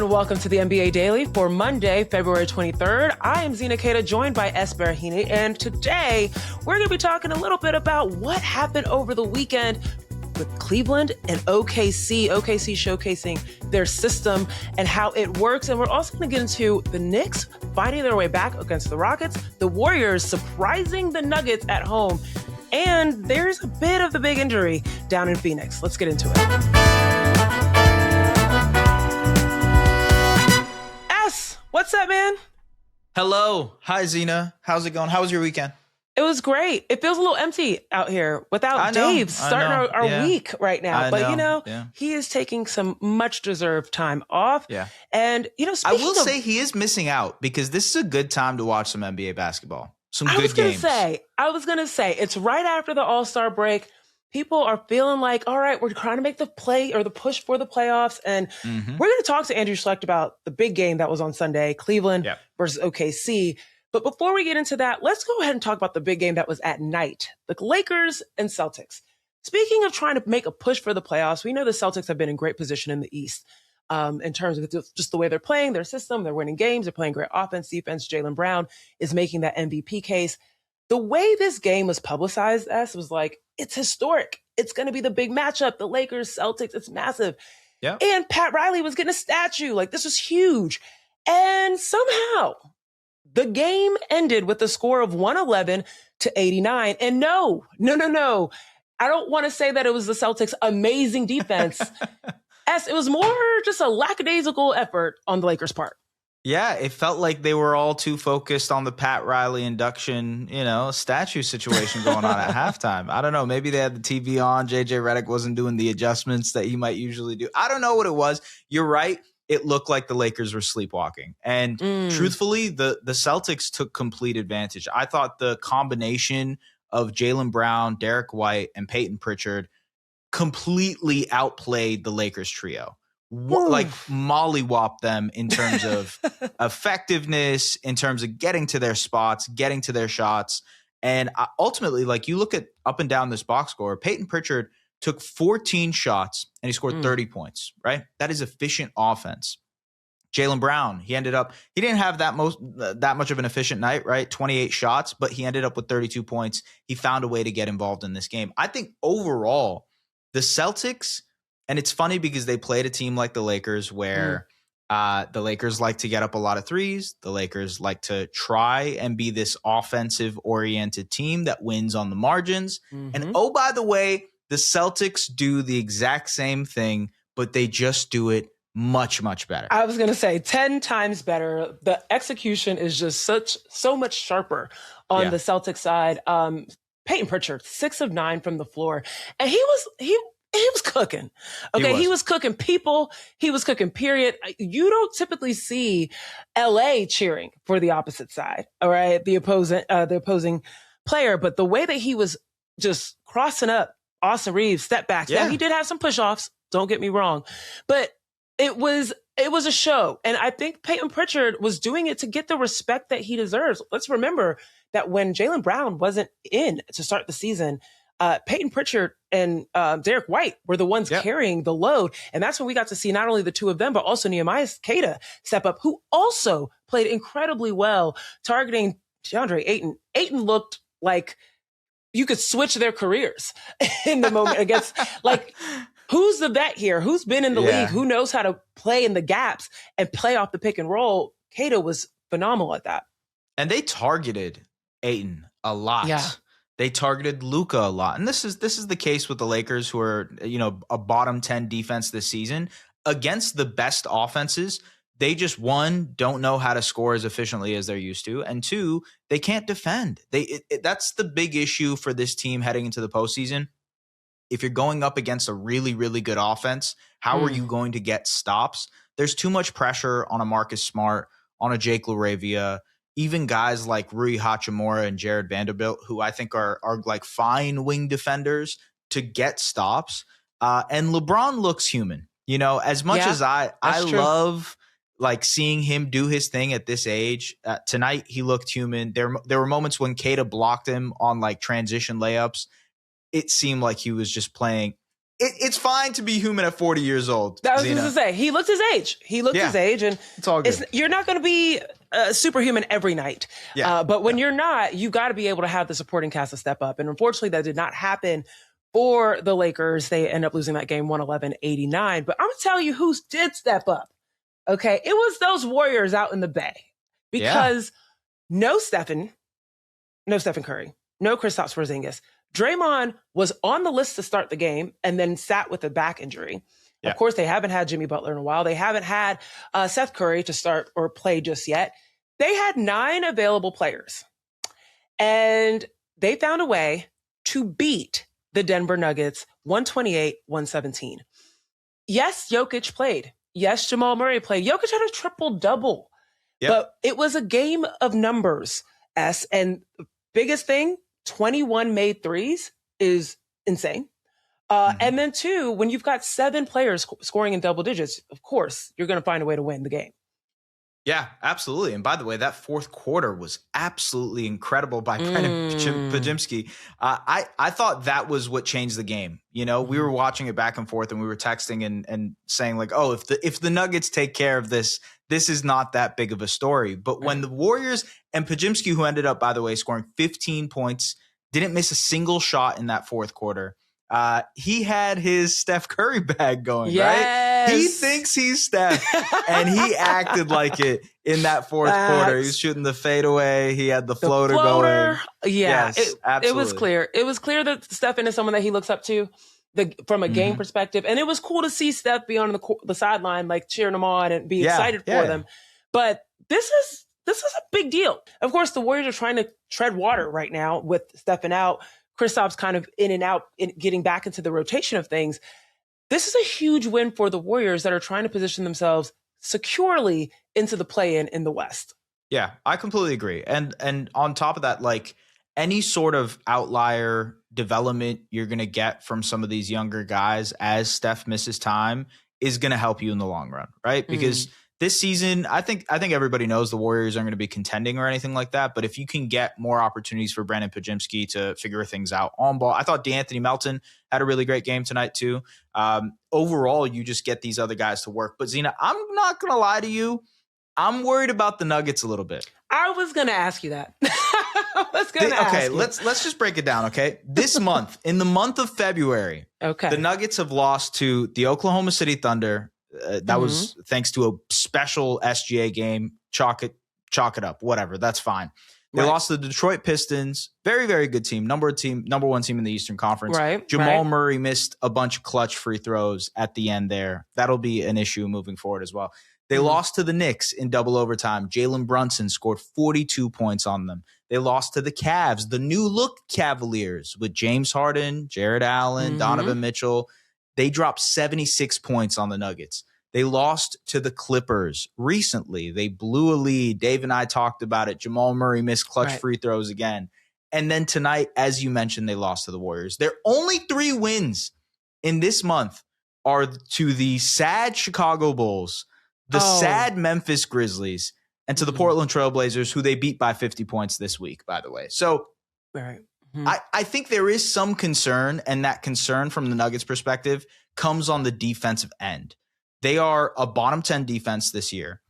and welcome to the NBA Daily for Monday, February 23rd. I am Zena, joined by Baraheni, and today we're going to be talking a little bit about what happened over the weekend with Cleveland and OKC. OKC showcasing their system and how it works, and we're also going to get into the Knicks finding their way back against the Rockets, the Warriors surprising the Nuggets at home, and there's a bit of the big injury down in Phoenix. Let's get into it. What's up, man? Hello. Hi, Zena. How's it going? How was your weekend? It was great. It feels a little empty out here without Dave starting our week right now. He is taking some much deserved time off. Yeah. And, I will say he is missing out because this is a good time to watch some NBA basketball. Some good games. I was going to say, it's right after the All-Star break. People are feeling like, all right, we're trying to make the play or the push for the playoffs. And we're going to talk to Andrew Schlecht about the big game that was on Sunday, Cleveland versus OKC. But before we get into that, let's go ahead and talk about the big game that was at night, the Lakers and Celtics. Speaking of trying to make a push for the playoffs, we know the Celtics have been in great position in the East in terms of just the way they're playing, their system, they're winning games, they're playing great offense, defense. Jaylen Brown is making that MVP case. The way this game was publicized was like, it's historic. It's going to be the big matchup. The Lakers, Celtics, it's massive. Yeah. And Pat Riley was getting a statue. Like, this was huge. And somehow the game ended with a score of 111-89. And no. I don't want to say that it was the Celtics' amazing defense. It was more just a lackadaisical effort on the Lakers' part. Yeah, it felt like they were all too focused on the Pat Riley induction, statue situation going on at halftime. I don't know. Maybe they had the TV on. JJ Redick wasn't doing the adjustments that he might usually do. I don't know what it was. You're right. It looked like the Lakers were sleepwalking. And truthfully, the Celtics took complete advantage. I thought the combination of Jaylen Brown, Derek White, and Payton Pritchard completely outplayed the Lakers trio. Like mollywop them in terms of effectiveness, in terms of getting to their spots, getting to their shots. And ultimately, like, you look at up and down this box score, Payton Pritchard took 14 shots and he scored 30 points, right? That is efficient offense. Jaylen Brown, he didn't have that much of an efficient night, right? 28 shots, but he ended up with 32 points. He found a way to get involved in this game. I think overall, the Celtics, and it's funny because they played a team like the Lakers where the Lakers like to get up a lot of threes. The Lakers like to try and be this offensive-oriented team that wins on the margins. And oh, by the way, the Celtics do the exact same thing, but they just do it much, much better. I was going to say 10 times better. The execution is just so much sharper on the Celtics side. Payton Pritchard, 6 of 9 from the floor. And he was cooking. Okay, he was cooking people. He was cooking, period. You don't typically see LA cheering for the opposite side, all right, the opposing player. But the way that he was just crossing up Austin Reeves, step backs. Yeah. Now, he did have some push-offs, don't get me wrong. But it was a show. And I think Payton Pritchard was doing it to get the respect that he deserves. Let's remember that when Jaylen Brown wasn't in to start the season, Payton Pritchard and Derek White were the ones carrying the load. And that's when we got to see not only the two of them, but also Nehemiah Keita step up, who also played incredibly well, targeting Deandre Ayton. Ayton looked like you could switch their careers in the moment against, like, who's the vet here? Who's been in the league? Who knows how to play in the gaps and play off the pick and roll? Keita was phenomenal at that. And they targeted Ayton a lot. Yeah. They targeted Luka a lot. And this is the case with the Lakers, who are, a bottom 10 defense this season. Against the best offenses, they just, one, don't know how to score as efficiently as they're used to. And two, they can't defend. That's the big issue for this team heading into the postseason. If you're going up against a really, really good offense, how are you going to get stops? There's too much pressure on a Marcus Smart, on a Jake LaRavia, even guys like Rui Hachimura and Jared Vanderbilt, who I think are like fine wing defenders to get stops. And LeBron looks human. As much as I love like seeing him do his thing at this age. Tonight he looked human. There were moments when Keita blocked him on like transition layups. It seemed like he was just playing it's fine to be human at 40 years old. That was Zena. to say. He looked his age. And it's all good. You're not going to be superhuman every night. But when you're not, you got to be able to have the supporting cast to step up. And unfortunately, that did not happen for the Lakers. They end up losing that game 111-89. But I'm going to tell you who did step up. Okay. It was those Warriors out in the Bay. Because no Stephen Curry, no Kristaps Porzingis. Draymond was on the list to start the game and then sat with a back injury. Yeah. Of course, they haven't had Jimmy Butler in a while. They haven't had Seth Curry to start or play just yet. They had 9 available players. And they found a way to beat the Denver Nuggets 128-117. Yes, Jokic played. Yes, Jamal Murray played. Jokic had a triple-double. Yep. But it was a game of numbers, and the biggest thing, 21 made threes is insane. And then 2, when you've got 7 players scoring in double digits, of course, you're going to find a way to win the game. Yeah, absolutely. And by the way, that fourth quarter was absolutely incredible by Brennan Pajimski. I thought that was what changed the game. You know, we were watching it back and forth and we were texting and saying like, oh, if the Nuggets take care of this is not that big of a story. But when the Warriors and Pajimski, who ended up, by the way, scoring 15 points, didn't miss a single shot in that fourth quarter. He had his Steph Curry bag going, right? He thinks he's Steph, and he acted like it in that fourth quarter. He was shooting the fadeaway. He had the floater going. Yeah, yes, absolutely. It was clear. It was clear that Stephen is someone that he looks up to from a game perspective. And it was cool to see Steph be on the sideline, like cheering them on and be excited for them. But this is a big deal. Of course, the Warriors are trying to tread water right now with Stephen out. Kristaps kind of in and out, getting back into the rotation of things. This is a huge win for the Warriors that are trying to position themselves securely into the play-in in the West. Yeah, I completely agree. And on top of that, like any sort of outlier development you're going to get from some of these younger guys as Steph misses time is going to help you in the long run, right? Because this season, I think everybody knows the Warriors aren't going to be contending or anything like that. But if you can get more opportunities for Brennan Pajimski to figure things out on ball, I thought DeAnthony Melton had a really great game tonight too. Overall, you just get these other guys to work. But Zena, I'm not going to lie to you. I'm worried about the Nuggets a little bit. I was going to ask you that. Let's just break it down. Okay. This month, in the month of February, the Nuggets have lost to the Oklahoma City Thunder. That was thanks to a special SGA game. Chalk it up, whatever. That's fine. They lost to the Detroit Pistons. Very, very good team. Number one team in the Eastern Conference. Jamal Murray missed a bunch of clutch free throws at the end there. That'll be an issue moving forward as well. They lost to the Knicks in double overtime. Jalen Brunson scored 42 points on them. They lost to the Cavs, the new look Cavaliers, with James Harden, Jared Allen, Donovan Mitchell. They dropped 76 points on the Nuggets. They lost to the Clippers recently. They blew a lead. Dave and I talked about it. Jamal Murray missed clutch free throws again. And then tonight, as you mentioned, they lost to the Warriors. Their only 3 wins in this month are to the sad Chicago Bulls, the sad Memphis Grizzlies, and to the Portland Trailblazers, who they beat by 50 points this week, by the way. So I think there is some concern, and that concern from the Nuggets perspective comes on the defensive end. They are a bottom 10 defense this year.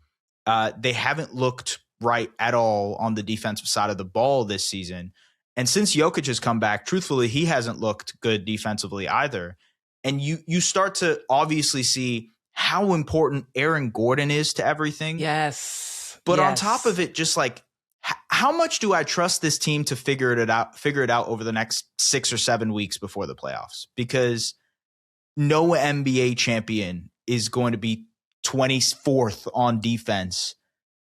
They haven't looked right at all on the defensive side of the ball this season. And since Jokic has come back, truthfully, he hasn't looked good defensively either. And you start to obviously see how important Aaron Gordon is to everything. Yes. But on top of it, just like, how much do I trust this team to figure it out over the next 6 or 7 weeks before the playoffs? Because no NBA champion is going to be 24th on defense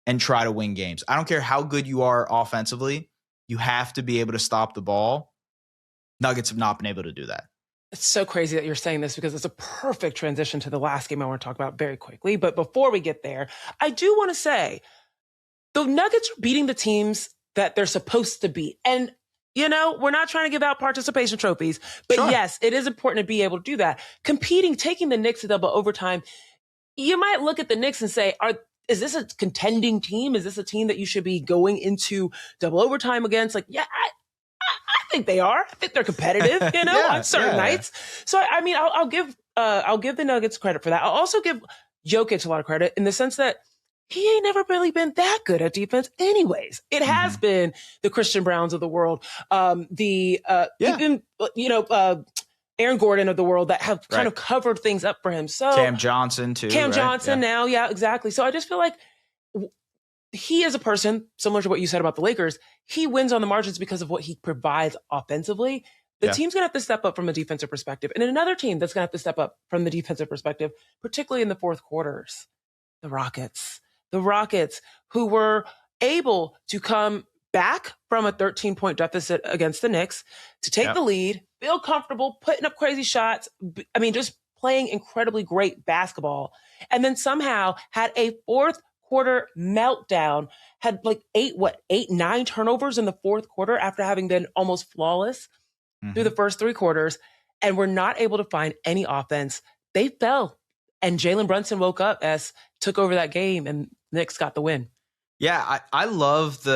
and try to win games. I don't care how good you are offensively. You have to be able to stop the ball. Nuggets have not been able to do that. It's so crazy that you're saying this because it's a perfect transition to the last game I want to talk about very quickly. But before we get there, I do want to say the Nuggets are beating the teams that they're supposed to beat. And, you know, we're not trying to give out participation trophies, but yes, it is important to be able to do that. Competing, taking the Knicks to double overtime, you might look at the Knicks and say, is this a contending team? Is this a team that you should be going into double overtime against? Like, yeah, I think they are. I think they're competitive, on certain nights. So, I mean, I'll give the Nuggets credit for that. I'll also give Jokic a lot of credit in the sense that he ain't never really been that good at defense anyways. It has been the Christian Browns of the world, even, Aaron Gordon of the world that have kind of covered things up for him. So Cam Johnson too. Johnson now. Yeah, exactly. So I just feel like he is a person, similar to what you said about the Lakers, he wins on the margins because of what he provides offensively. The team's going to have to step up from a defensive perspective. And another team that's going to have to step up from the defensive perspective, particularly in the fourth quarters, the Rockets. The Rockets, who were able to come back from a 13-point deficit against the Knicks to take the lead, feel comfortable, putting up crazy shots. I mean, just playing incredibly great basketball. And then somehow had a fourth quarter meltdown, had like 9 turnovers in the fourth quarter after having been almost flawless through the first 3 quarters, and were not able to find any offense. They fell. And Jalen Brunson woke up, took over that game, and Knicks got the win. Yeah, I love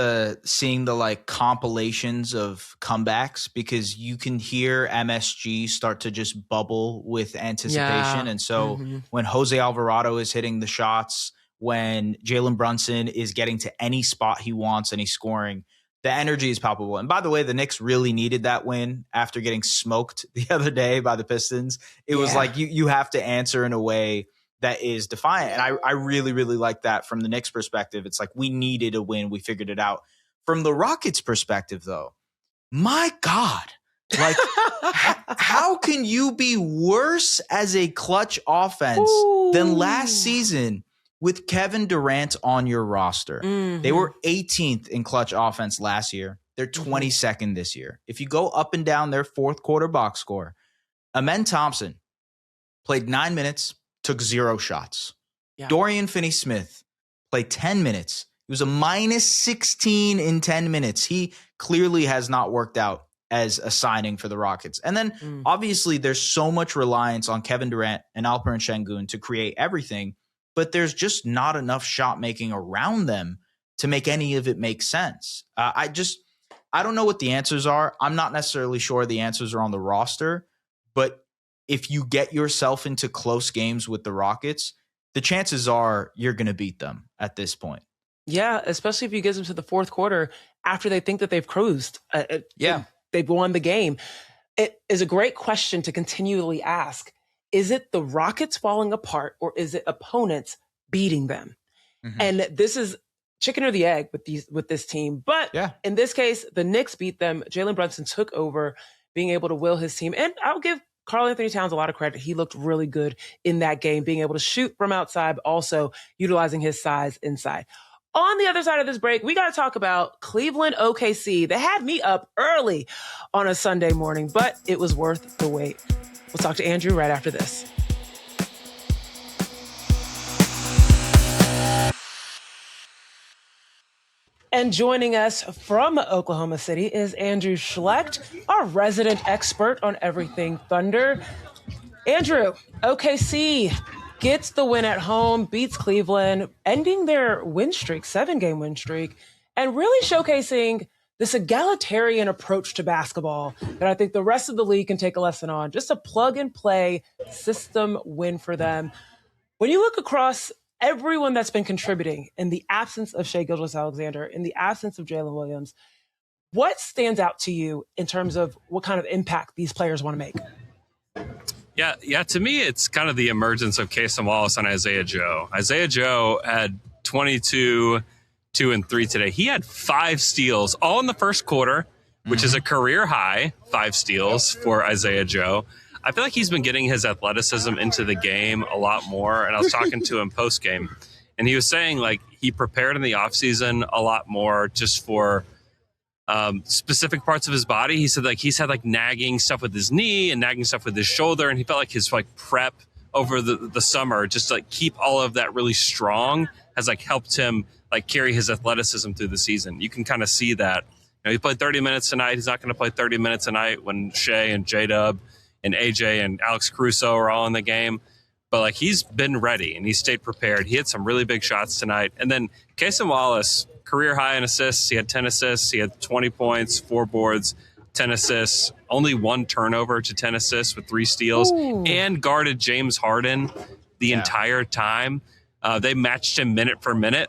seeing the compilations of comebacks, because you can hear MSG start to just bubble with anticipation. And so when Jose Alvarado is hitting the shots, when Jalen Brunson is getting to any spot he wants and he's scoring, the energy is palpable. And by the way, the Knicks really needed that win after getting smoked the other day by the Pistons. It was like you have to answer in a way that is defiant. And I really, really like that from the Knicks perspective. It's like we needed a win. We figured it out. From the Rockets perspective, though, my God, how can you be worse as a clutch offense than last season with Kevin Durant on your roster? They were 18th in clutch offense last year. They're 22nd this year. If you go up and down their fourth quarter box score, Amen Thompson played 9 minutes, took 0 shots. Dorian Finney-Smith played 10 minutes. He was a -16 in 10 minutes. He clearly has not worked out as a signing for the Rockets. And then obviously there's so much reliance on Kevin Durant and Alperen Şengün to create everything, but there's just not enough shot making around them to make any of it make sense. I don't know what the answers are. I'm not necessarily sure the answers are on the roster, but if you get yourself into close games with the Rockets, the chances are you're going to beat them at this point. Yeah, especially if you get them to the fourth quarter after they think that they've cruised. They've won the game. It is a great question to continually ask. Is it the Rockets falling apart, or is it opponents beating them? And this is chicken or the egg with this team. But in this case, the Knicks beat them. Jalen Brunson took over, being able to will his team. And I'll give Karl Anthony Towns a lot of credit. He looked really good in that game, being able to shoot from outside, but also utilizing his size inside. On the other side of this break, we got to talk about Cleveland OKC. They had me up early on a Sunday morning, but it was worth the wait. We'll talk to Andrew right after this. And joining us from Oklahoma City is Andrew Schlecht, our resident expert on everything Thunder. Andrew, OKC gets the win at home, beats Cleveland, ending their win streak, 7-game win streak, and really showcasing this egalitarian approach to basketball that I think the rest of the league can take a lesson on. Just a plug-and-play system win for them. When you look across everyone that's been contributing in the absence of Shai Gilgeous-Alexander, in the absence of Jalen Williams, what stands out to you in terms of what kind of impact these players want to make? Yeah. To me, it's kind of the emergence of Cason Wallace and Isaiah Joe. Isaiah Joe had 22, 2, and 3 today. He had 5 steals, all in the first quarter, which is a career high, 5 steals for Isaiah Joe. I feel like he's been getting his athleticism into the game a lot more. And I was talking to him post game, and he was saying he prepared in the offseason a lot more just for specific parts of his body. He said he's had nagging stuff with his knee and nagging stuff with his shoulder, and he felt like his prep over the summer just to keep all of that really strong has helped him carry his athleticism through the season. You can kind of see that. He played 30 minutes tonight. He's not going to play 30 minutes tonight when Shai and J-Dub and AJ and Alex Caruso are all in the game. But he's been ready and he stayed prepared. He had some really big shots tonight. And then Cason Wallace, career high in assists. He had 10 assists. He had 20 points, 4 boards, 10 assists, only 1 turnover to 10 assists with 3 steals, and guarded James Harden the entire time. They matched him minute for minute.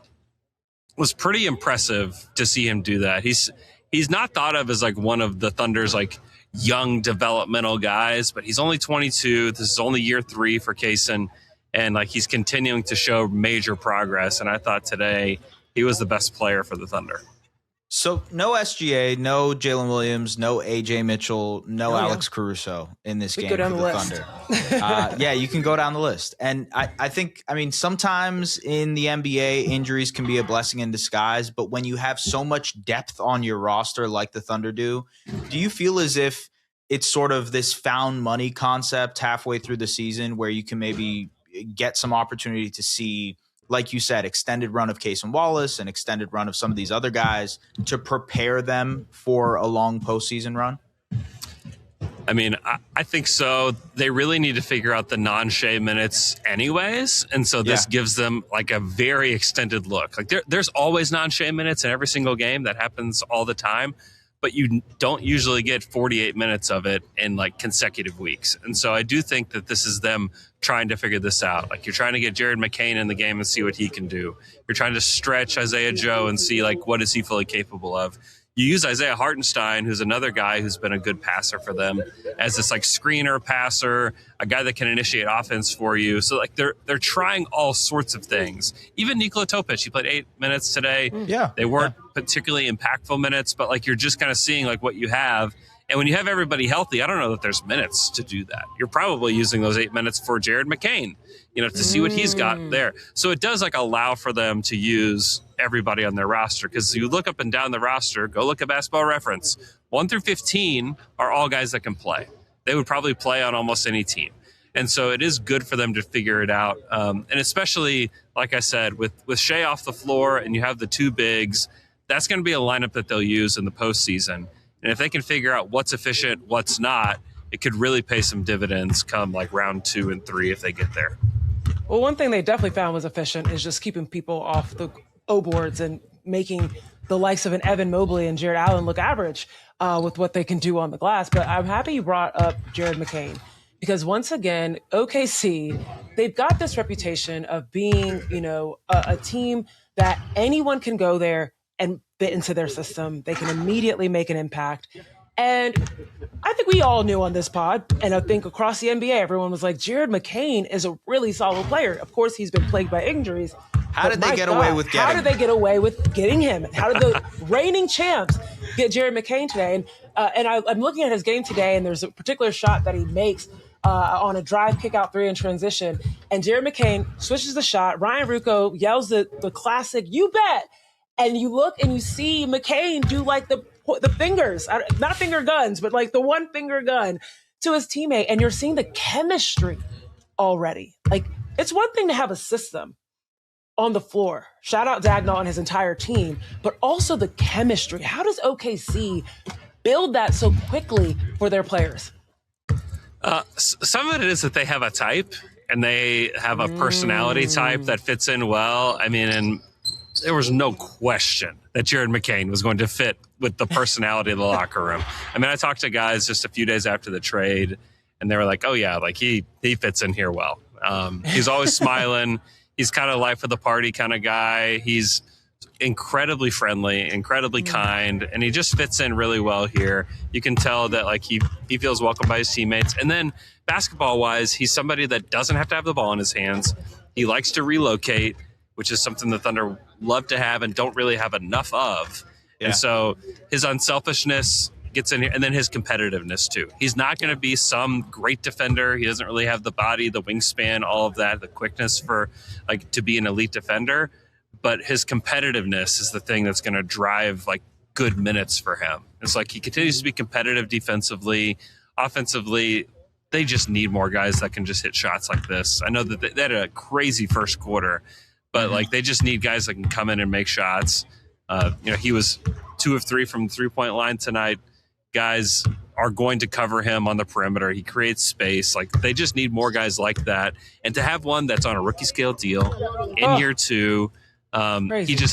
It was pretty impressive to see him do that. He's not thought of as like one of the Thunder's like young developmental guys, but he's only 22. This is only year 3 for Cason, and like he's continuing to show major progress. And I thought today he was the best player for the Thunder. So no SGA, no Jalen Williams, no AJ Mitchell, no Alex Caruso in this game for the Thunder. Yeah, you can go down the list. And I think, I mean, sometimes in the NBA, injuries can be a blessing in disguise. But when you have so much depth on your roster like the Thunder do you feel as if it's sort of this found money concept halfway through the season where you can maybe get some opportunity to see, like you said, extended run of Cason Wallace and extended run of some of these other guys to prepare them for a long postseason run? I mean, I think so. They really need to figure out the non-Shea minutes anyways. And so this gives them like a very extended look. Like there's always non-Shea minutes in every single game. That happens all the time. But you don't usually get 48 minutes of it in like consecutive weeks. And so I do think that this is them trying to figure this out. Like you're trying to get Jared McCain in the game and see what he can do. You're trying to stretch Isaiah Joe and see like what is he fully capable of. You use Isaiah Hartenstein, who's another guy who's been a good passer for them, as this like screener passer, a guy that can initiate offense for you. So like they're trying all sorts of things. Even Nikola Topic, he played 8 minutes today. Yeah, they weren't particularly impactful minutes, but like you're just kind of seeing like what you have. And when you have everybody healthy, I don't know that there's minutes to do that. You're probably using those 8 minutes for Jared McCain, to see what he's got there. So it does like allow for them to use everybody on their roster. Because you look up and down the roster, go look at Basketball Reference. 1 through 15 are all guys that can play. They would probably play on almost any team. And so it is good for them to figure it out. And especially, like I said, with Shea off the floor and you have the 2 bigs, that's going to be a lineup that they'll use in the postseason. And if they can figure out what's efficient, what's not, it could really pay some dividends come like round 2 and 3 if they get there. Well, one thing they definitely found was efficient is just keeping people off the O boards and making the likes of an Evan Mobley and Jared Allen look average with what they can do on the glass. But I'm happy you brought up Jared McCain because once again, OKC, they've got this reputation of being, a team that anyone can go there and fit into their system. They can immediately make an impact. And I think we all knew on this pod, and I think across the NBA, everyone was like, Jared McCain is a really solid player. Of course, he's been plagued by injuries. How did they get away with getting him? How did they get away with getting him? How did the reigning champs get Jared McCain today? And I'm looking at his game today, and there's a particular shot that he makes on a drive, kick out 3 in transition. And Jared McCain switches the shot. Ryan Ruocco yells the classic, "You bet!" And you look and you see McCain do like the fingers, not finger guns, but like the 1 finger gun to his teammate. And you're seeing the chemistry already. Like it's one thing to have a system on the floor. Shout out Dagnall and his entire team, but also the chemistry. How does OKC build that so quickly for their players? Some of it is that they have a type and they have a personality type that fits in well. I mean, and there was no question that Jared McCain was going to fit with the personality of the locker room. I mean, I talked to guys just a few days after the trade, and they were like, oh, yeah, like he fits in here well. He's always smiling. He's kind of life of the party kind of guy. He's incredibly friendly, incredibly kind, and he just fits in really well here. You can tell that like he feels welcome by his teammates. And then basketball-wise, he's somebody that doesn't have to have the ball in his hands. He likes to relocate, which is something the Thunder love to have and don't really have enough of. Yeah. And so his unselfishness gets in here, and then his competitiveness too. He's not going to be some great defender. He doesn't really have the body, the wingspan, all of that, the quickness for like to be an elite defender. But his competitiveness is the thing that's going to drive like good minutes for him. It's like he continues to be competitive defensively, offensively. They just need more guys that can just hit shots like this. I know that they had a crazy first quarter, but like they just need guys that can come in and make shots. He was 2 of 3 from the 3-point line tonight. Guys are going to cover him on the perimeter. He creates space. Like they just need more guys like that. And to have one that's on a rookie scale deal in year 2, he just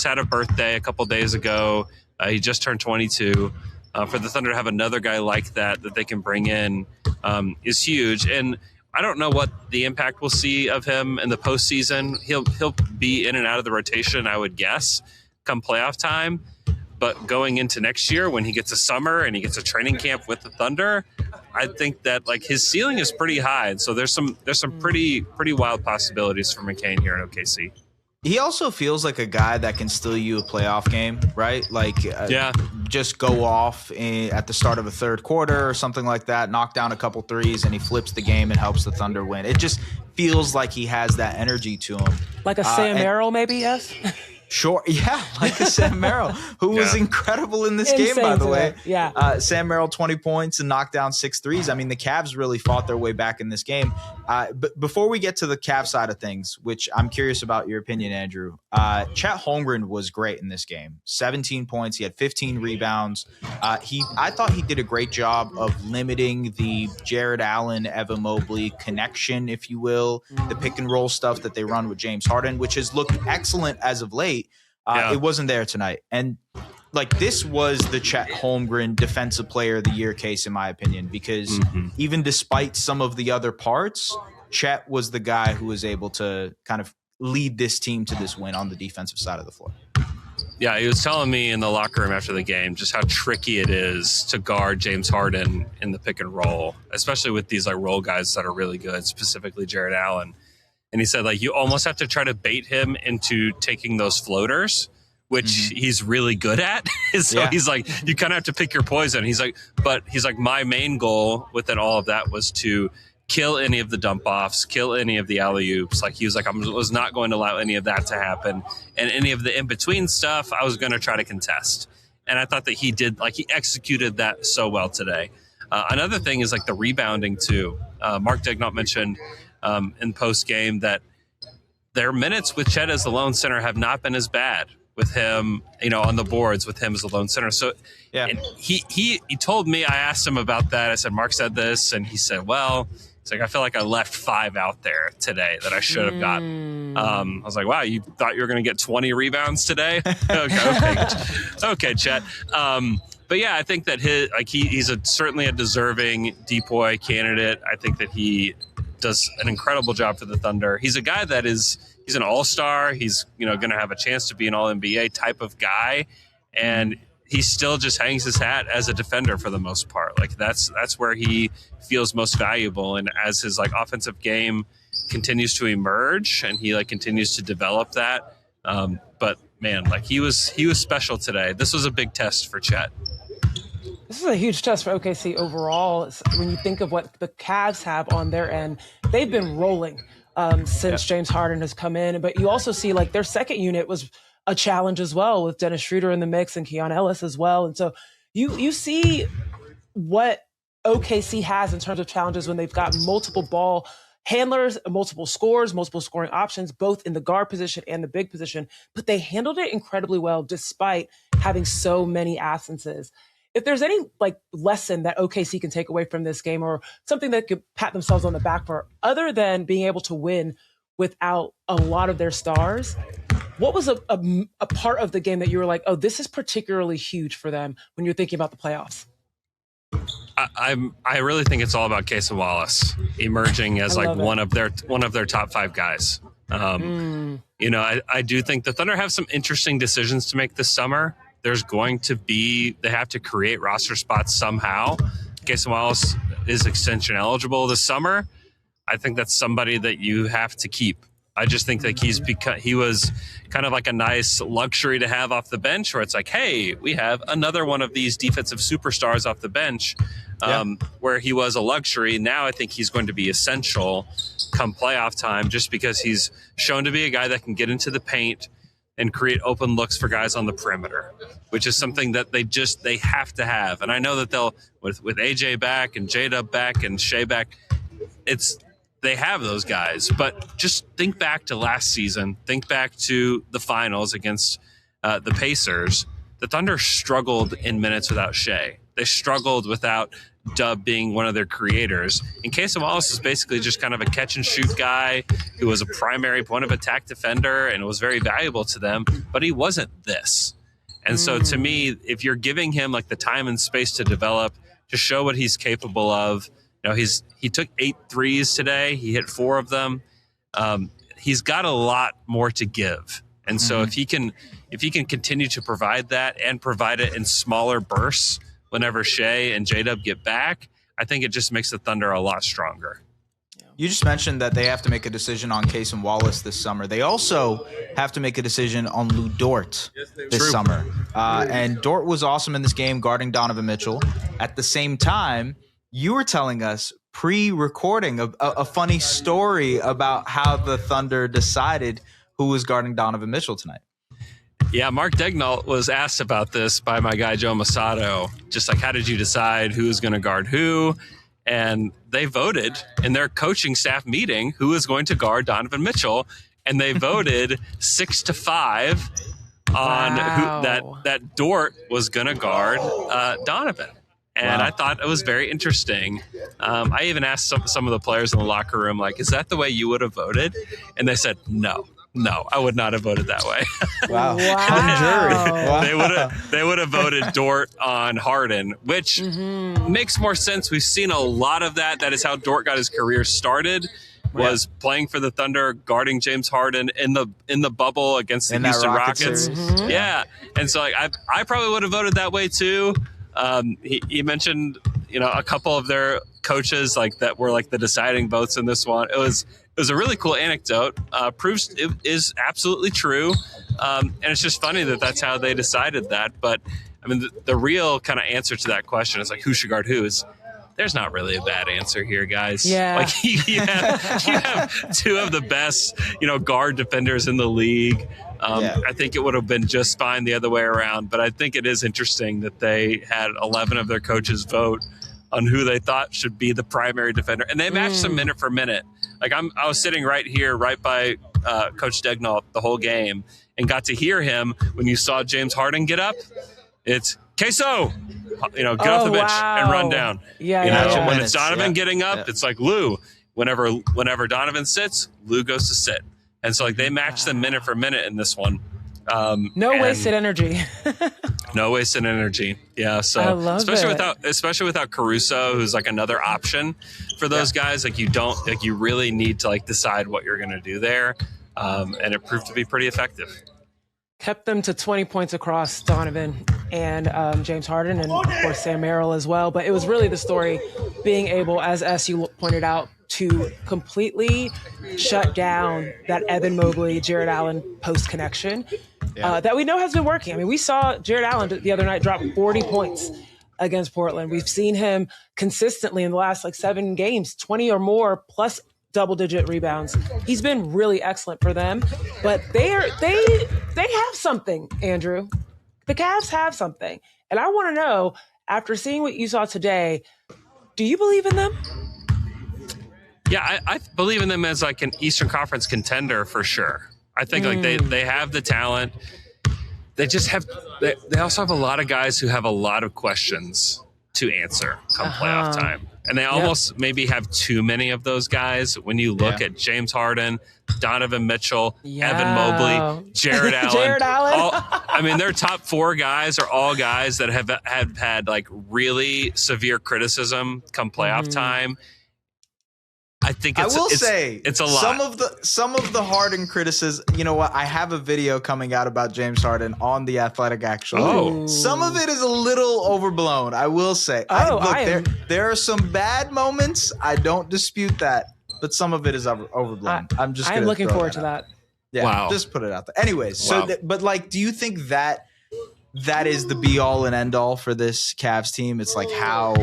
had a birthday a couple days ago. He just turned 22. For the Thunder to have another guy like that they can bring in is huge. And I don't know what the impact we'll see of him in the postseason. He'll be in and out of the rotation, I would guess, come playoff time. But going into next year, when he gets a summer and he gets a training camp with the Thunder, I think that like his ceiling is pretty high. And so there's some pretty wild possibilities for McCain here in OKC. He also feels like a guy that can steal you a playoff game, right? Like, just go off at the start of a third quarter or something like that, knock down a couple threes, and he flips the game and helps the Thunder win. It just feels like he has that energy to him. Like a Sam Merrill, maybe, yes? Sure. Yeah, like a Sam Merrill, who was incredible in this game, by the way. Yeah. Sam Merrill, 20 points and knocked down 6 threes. I mean, the Cavs really fought their way back in this game. But before we get to the Cavs side of things, which I'm curious about your opinion, Andrew, Chet Holmgren was great in this game. 17 points. He had 15 rebounds. I thought he did a great job of limiting the Jared Allen, Evan Mobley connection, if you will, the pick and roll stuff that they run with James Harden, which has looked excellent as of late. It wasn't there tonight. And like, this was the Chet Holmgren Defensive Player of the Year case, in my opinion, because even despite some of the other parts, Chet was the guy who was able to kind of lead this team to this win on the defensive side of the floor. Yeah, he was telling me in the locker room after the game just how tricky it is to guard James Harden in the pick and roll, especially with these like role guys that are really good, specifically Jared Allen. And he said, like, you almost have to try to bait him into taking those floaters, which he's really good at. So he's like, you kind of have to pick your poison. He's like, my main goal within all of that was to kill any of the dump offs, kill any of the alley-oops. Like, he was like, I was not going to allow any of that to happen. And any of the in-between stuff, I was going to try to contest. And I thought that he executed that so well today. Another thing is like the rebounding too. Mark Daigneault mentioned in post game that their minutes with Chet as the lone center have not been as bad with him, on the boards with him as the lone center. So and he told me, I asked him about that. I said, Mark said this, and he said, well, it's like, I feel like I left 5 out there today that I should have gotten. I was like, wow, you thought you were going to get 20 rebounds today? Okay, Chet. But yeah, I think that he's certainly a deserving DPOY candidate. I think that he does an incredible job for the Thunder. He's a guy that he's an all-star. He's, going to have a chance to be an all-NBA type of guy. And he still just hangs his hat as a defender for the most part. Like that's where he feels most valuable. And as his offensive game continues to emerge and he continues to develop that. But man, he was special today. This was a big test for Chet. This is a huge test for OKC overall. When you think of what the Cavs have on their end, they've been rolling since James Harden has come in. But you also see their second unit was a challenge as well, with Dennis Schroeder in the mix and Keon Ellis as well. And so you see what OKC has in terms of challenges when they've got multiple ball handlers, multiple scores, multiple scoring options, both in the guard position and the big position. But they handled it incredibly well despite having so many absences. If there's any lesson that OKC can take away from this game, or something that could pat themselves on the back for, other than being able to win without a lot of their stars, what was a part of the game that you were like, oh, this is particularly huge for them when you're thinking about the playoffs? I really think it's all about Cason Wallace emerging as one of their top 5 guys. I do think the Thunder have some interesting decisions to make this summer. They have to create roster spots somehow. Cason Wallace is extension eligible this summer. I think that's somebody that you have to keep. I just think that he was kind of like a nice luxury to have off the bench, where it's like, hey, we have another one of these defensive superstars off the bench, where he was a luxury. Now I think he's going to be essential come playoff time, just because he's shown to be a guy that can get into the paint and create open looks for guys on the perimeter, which is something that they have to have. And I know that they'll, with Ajay back and J-Dub back and Shea back, they have those guys. But just think back to last season, think back to the finals against the Pacers. The Thunder struggled in minutes without Shea. They struggled without Dub being one of their creators. And Cason Wallace is basically just kind of a catch and shoot guy who was a primary point of attack defender and was very valuable to them, but he wasn't this. And so to me, if you're giving him like the time and space to develop, to show what he's capable of, he took 8 threes today. He hit 4 of them. He's got a lot more to give. And so if he can continue to provide that and provide it in smaller bursts whenever Shea and J-Dub get back, I think it just makes the Thunder a lot stronger. You just mentioned that they have to make a decision on Cason Wallace this summer. They also have to make a decision on Lou Dort this summer. And Dort was awesome in this game guarding Donovan Mitchell. At the same time, you were telling us pre-recording a funny story about how the Thunder decided who was guarding Donovan Mitchell tonight. Yeah, Mark Daigneault was asked about this by my guy Joe Masato. Just like, how did you decide who was going to guard who? And they voted in their coaching staff meeting who was going to guard Donovan Mitchell, and they voted 6-5 on who that Dort was going to guard Donovan. And I thought it was very interesting. I even asked some of the players in the locker room, like, is that the way you would have voted? And they said, no, I would not have voted that way. Wow. They would have voted Dort on Harden, which makes more sense. We've seen a lot of that. That is how Dort got his career started, was playing for the Thunder, guarding James Harden in the bubble against the Houston Rockets. Yeah. And so like, I probably would have voted that way too. He mentioned, a couple of their coaches like that were like the deciding votes in this one. It was a really cool anecdote. Proves it is absolutely true. And it's just funny that that's how they decided that. But I mean, the real kind of answer to that question is like, who should guard who? There's not really a bad answer here, guys. Yeah. Like you have 2 of the best, guard defenders in the league. I think it would have been just fine the other way around. But I think it is interesting that they had 11 of their coaches vote on who they thought should be the primary defender. And they matched them minute for minute. Like I was sitting right here, right by Coach Daigneault the whole game, and got to hear him when you saw James Harden get up. It's Queso, get off the bench and run down. When it's Donovan getting up, it's like Lou. Whenever Donovan sits, Lou goes to sit. And so like they matched them minute for minute in this one. No wasted energy. No wasted energy. Yeah. So I love especially without Caruso, who's like another option for those guys. Like you really need to like decide what you're going to do there. And it proved to be pretty effective. Kept them to 20 points across, Donovan and James Harden, and of course Sam Merrill as well. But it was really the story being able, as you pointed out, to completely shut down that Evan Mobley, Jared Allen post connection that we know has been working. I mean, we saw Jared Allen the other night drop 40 points against Portland. We've seen him consistently in the last 7 games, 20 or more plus double-digit rebounds. He's been really excellent for them, but they have something, Andrew. The Cavs have something, and I want to know, after seeing what you saw today, do you believe in them? Yeah, I believe in them as like an Eastern Conference contender for sure. I think like they have the talent. They just have. They also have a lot of guys who have a lot of questions to answer come playoff time. And they almost maybe have too many of those guys when you look at James Harden, Donovan Mitchell, Evan Mobley, Jared Allen. Their top 4 guys are all guys that have had like really severe criticism come playoff time. I think it's a lot. Some of the Harden criticism. You know what? I have a video coming out about James Harden on The Athletic. Actually, some of it is a little overblown. I will say. There are some bad moments. I don't dispute that, but some of it is overblown. I'm looking forward to that. Yeah, just put it out there. Anyways, do you think that is the be all and end all for this Cavs team? It's like how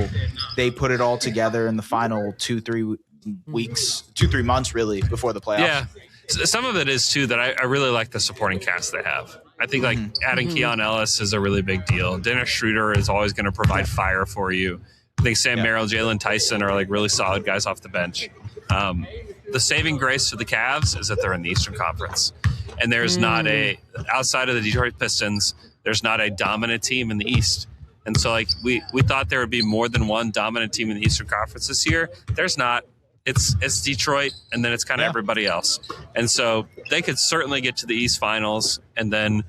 they put it all together in the final 2-3 weeks, 2-3 months really before the playoffs. Yeah, some of it is too that I really like the supporting cast they have. I think like adding Keon Ellis is a really big deal. Dennis Schroeder is always going to provide fire for you. I think Sam Merrill, Jalen Tyson are like really solid guys off the bench. The saving grace for the Cavs is that they're in the Eastern Conference, and there's not outside of the Detroit Pistons, there's not a dominant team in the East. And so like we thought there would be more than one dominant team in the Eastern Conference this year. There's not. It's Detroit, and then it's kind of everybody else. And so they could certainly get to the East Finals, and then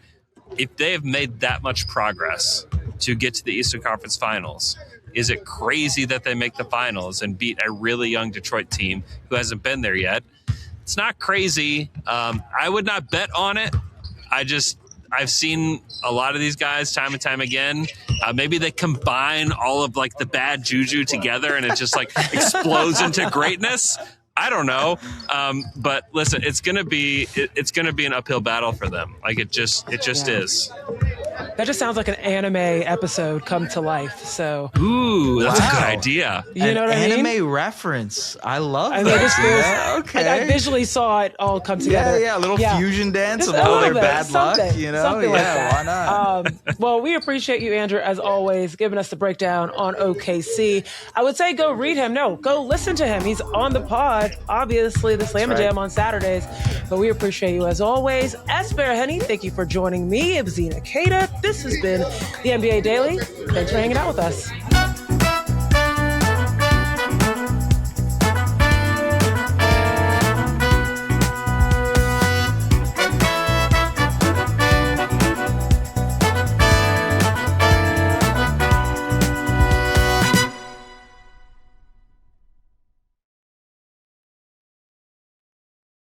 if they have made that much progress to get to the Eastern Conference Finals, is it crazy that they make the finals and beat a really young Detroit team who hasn't been there yet? It's not crazy. I would not bet on it. I've seen a lot of these guys time and time again. Maybe they combine all of like the bad juju together and it just like explodes into greatness. I don't know. But listen, it's gonna be an uphill battle for them. Like it just is. That just sounds like an anime episode come to life. So, ooh, that's a good idea. You know what I mean? Anime reference. I love that. Okay. I visually saw it all come together. Yeah, a little fusion dance of all their bad luck. You know, something like that. Why not? Well, we appreciate you, Andrew, as always, giving us the breakdown on OKC. I would say go read him. No, go listen to him. He's on the pod, obviously, the Slam Jam on Saturdays. But we appreciate you as always. As Baraheni, thank you for joining me. It was Zena, Keita. This has been the NBA Daily. Thanks for hanging out with us.